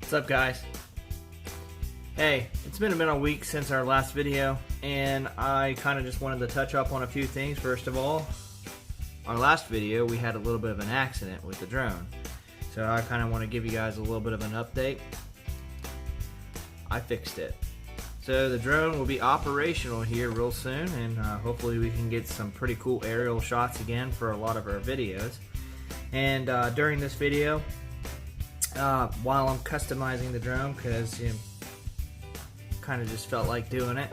What's up, guys? Hey, it's been a week since our last video, and I kind of just wanted to touch up on a few things. First of all, our last video we had a little bit of an accident with the drone, so I kind of want to give you guys a little bit of an update. I fixed it, so the drone will be operational here real soon, and hopefully we can get some pretty cool aerial shots again for a lot of our videos. And during this video, while I'm customizing the drone, because kind of just felt like doing it,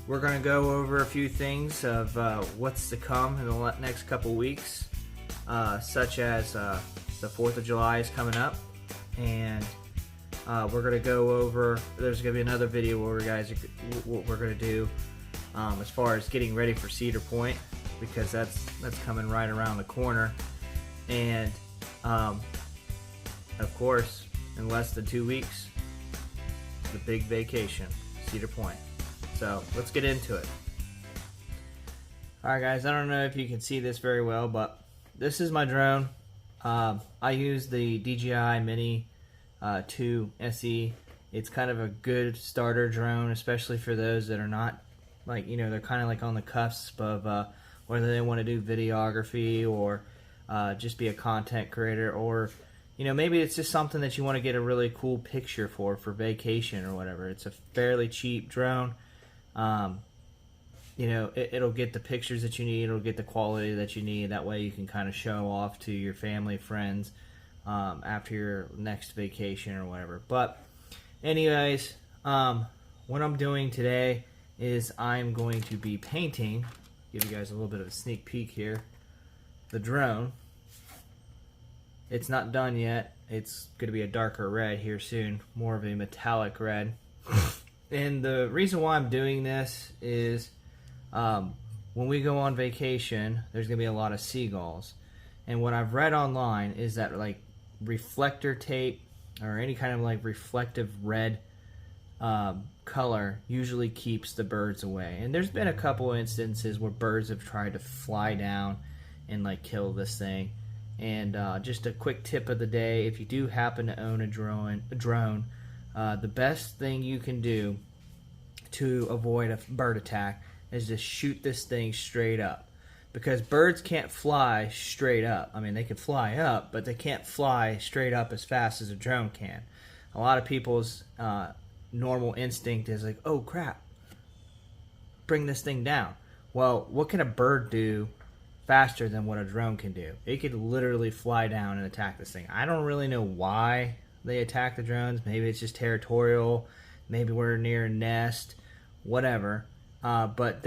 we're going to go over a few things of what's to come in the next couple weeks, such as the 4th of July is coming up, and we're going to go over, there's going to be another video where what we're going to do as far as getting ready for Cedar Point, because that's coming right around the corner. And of course, in less than 2 weeks, the big vacation, Cedar Point. So let's get into it. Alright guys, I don't know if you can see this very well, but this is my drone. I use the DJI Mini 2 SE. It's kind of a good starter drone, especially for those that are not, like, they're kind of like on the cusp of whether they want to do videography or just be a content creator, or maybe it's just something that you want to get a really cool picture for vacation or whatever. It's a fairly cheap drone. It'll get the pictures that you need. It'll get the quality that you need. That way you can kind of show off to your family, friends, after your next vacation or whatever. But anyways, what I'm doing today is I'm going to be painting, give you guys a little bit of a sneak peek here, the drone. It's not done yet. It's going to be a darker red here soon, more of a metallic red. And the reason why I'm doing this is when we go on vacation, there's going to be a lot of seagulls. And what I've read online is that like reflector tape or any kind of like reflective red color usually keeps the birds away. And there's been a couple instances where birds have tried to fly down and like kill this thing. And just a quick tip of the day, if you do happen to own a drone, the best thing you can do to avoid a bird attack is just shoot this thing straight up. Because birds can't fly straight up. I mean, they can fly up, but they can't fly straight up as fast as a drone can. A lot of people's normal instinct is like, oh crap, bring this thing down. Well, what can a bird do faster than what a drone can do? It could literally fly down and attack this thing. I don't really know why they attack the drones. Maybe it's just territorial. Maybe we're near a nest, whatever. But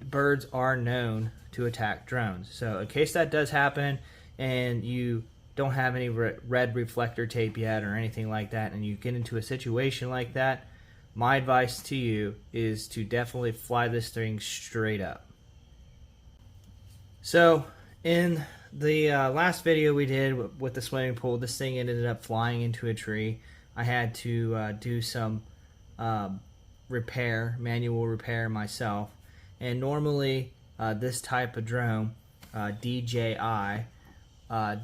birds are known to attack drones. So in case that does happen and you don't have any red reflector tape yet or anything like that, and you get into a situation like that, my advice to you is to definitely fly this thing straight up. So in the last video we did with the swimming pool, this thing ended up flying into a tree. I had to do some manual repair myself. And normally this type of drone, DJI,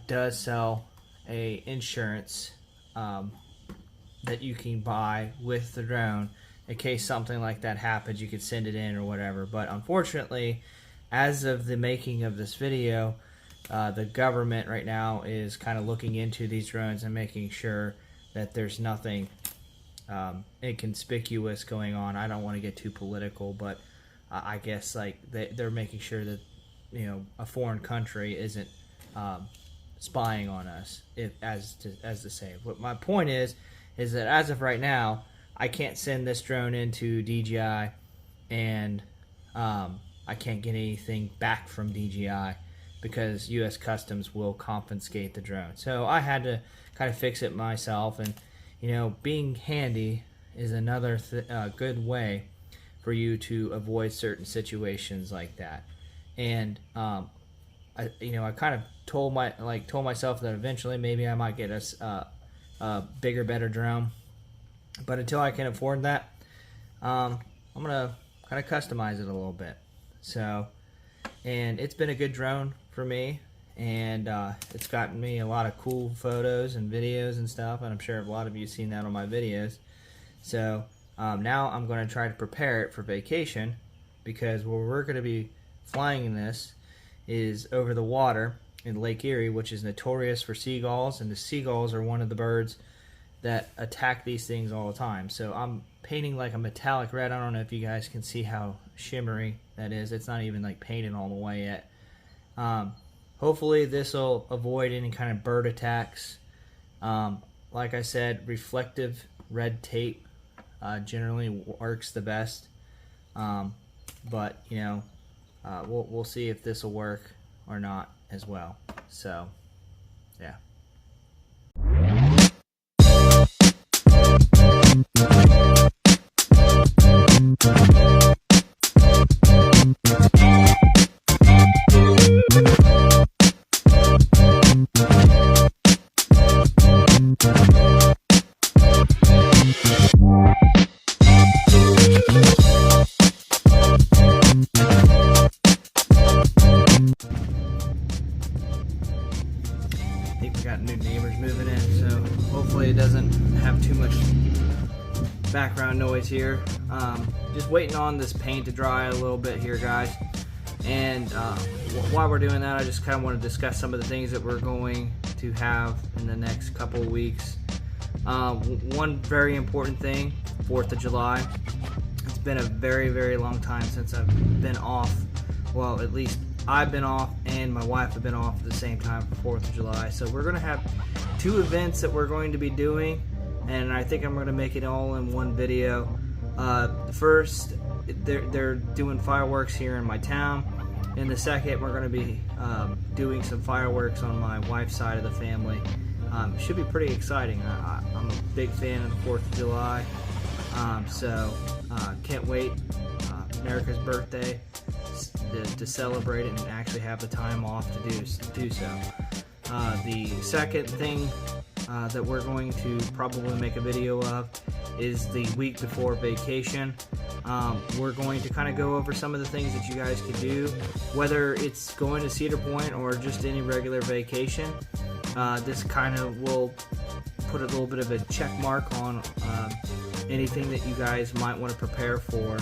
does sell a insurance that you can buy with the drone. In case something like that happens, you could send it in or whatever. But unfortunately, as of the making of this video, the government right now is kind of looking into these drones and making sure that there's nothing inconspicuous going on. I don't want to get too political, but I guess like they're making sure that a foreign country isn't spying on us, as to say. But my point is that as of right now, I can't send this drone into DJI, and I can't get anything back from DJI because U.S. Customs will confiscate the drone. So I had to kind of fix it myself, and being handy is another good way for you to avoid certain situations like that. And I kind of told myself that eventually maybe I might get a bigger, better drone. But until I can afford that, I'm gonna kind of customize it a little bit. So, and it's been a good drone for me, and it's gotten me a lot of cool photos and videos and stuff, and I'm sure a lot of you have seen that on my videos. So now I'm going to try to prepare it for vacation, because where we're going to be flying this is over the water in Lake Erie, which is notorious for seagulls, and the seagulls are one of the birds that attack these things all the time. So I'm painting like a metallic red. I don't know if you guys can see how shimmery that is. It's not even like painted all the way yet. Hopefully this will avoid any kind of bird attacks. Like I said, reflective red tape generally works the best. But you know, we'll see if this will work or not as well. So yeah. I think we got new neighbors moving in, so hopefully it doesn't have too much background noise here. Just waiting on this paint to dry a little bit here, guys. And while we're doing that, I just kind of want to discuss some of the things that we're going to have in the next couple of weeks. One very important thing, 4th of July. It's been a very, very long time since I've been off. Well, at least I've been off and my wife have been off at the same time for 4th of July. So we're going to have 2 events that we're going to be doing, and I think I'm going to make it all in one video. The first, they're doing fireworks here in my town, and the second, we're going to be doing some fireworks on my wife's side of the family. It should be pretty exciting. I'm a big fan of the 4th of July, so can't wait. America's birthday, to celebrate it and actually have the time off to do so. The second thing that we're going to probably make a video of is the week before vacation. We're going to kind of go over some of the things that you guys can do, whether it's going to Cedar Point or just any regular vacation. This kind of will put a little bit of a check mark on anything that you guys might want to prepare for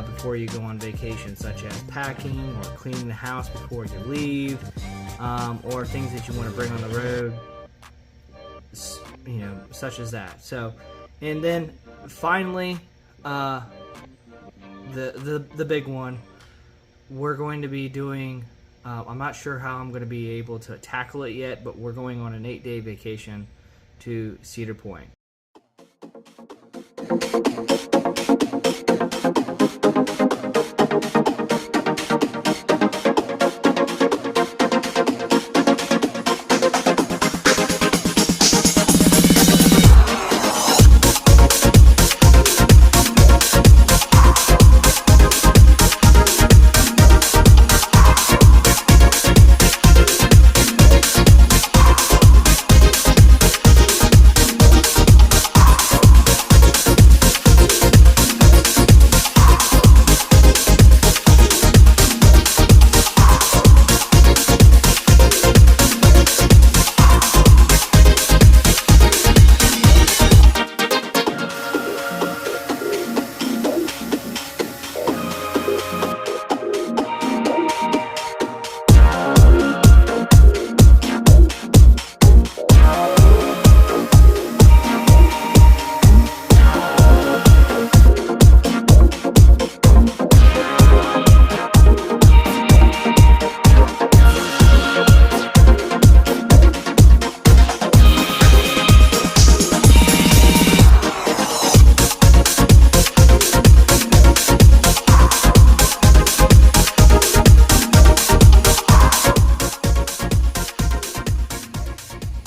before you go on vacation, such as packing or cleaning the house before you leave, or things that you want to bring on the road, you know, such as that. So, and then finally, the big one, we're going to be doing, I'm not sure how I'm going to be able to tackle it yet, but we're going on an 8-day vacation to Cedar Point.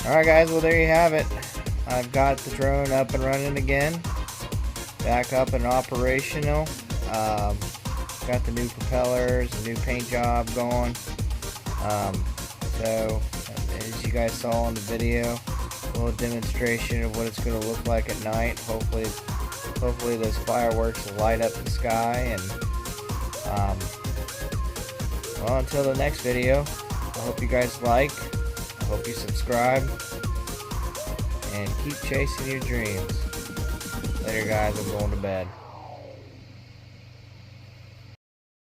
Alright guys, well there you have it. I've got the drone up and running again. Back up and operational. Got the new propellers, the new paint job going. So as you guys saw in the video, a little demonstration of what it's going to look like at night. Hopefully those fireworks will light up the sky. And well, until the next video, I hope you guys like. I hope you subscribe. And keep chasing your dreams. Later, guys. I'm going to bed.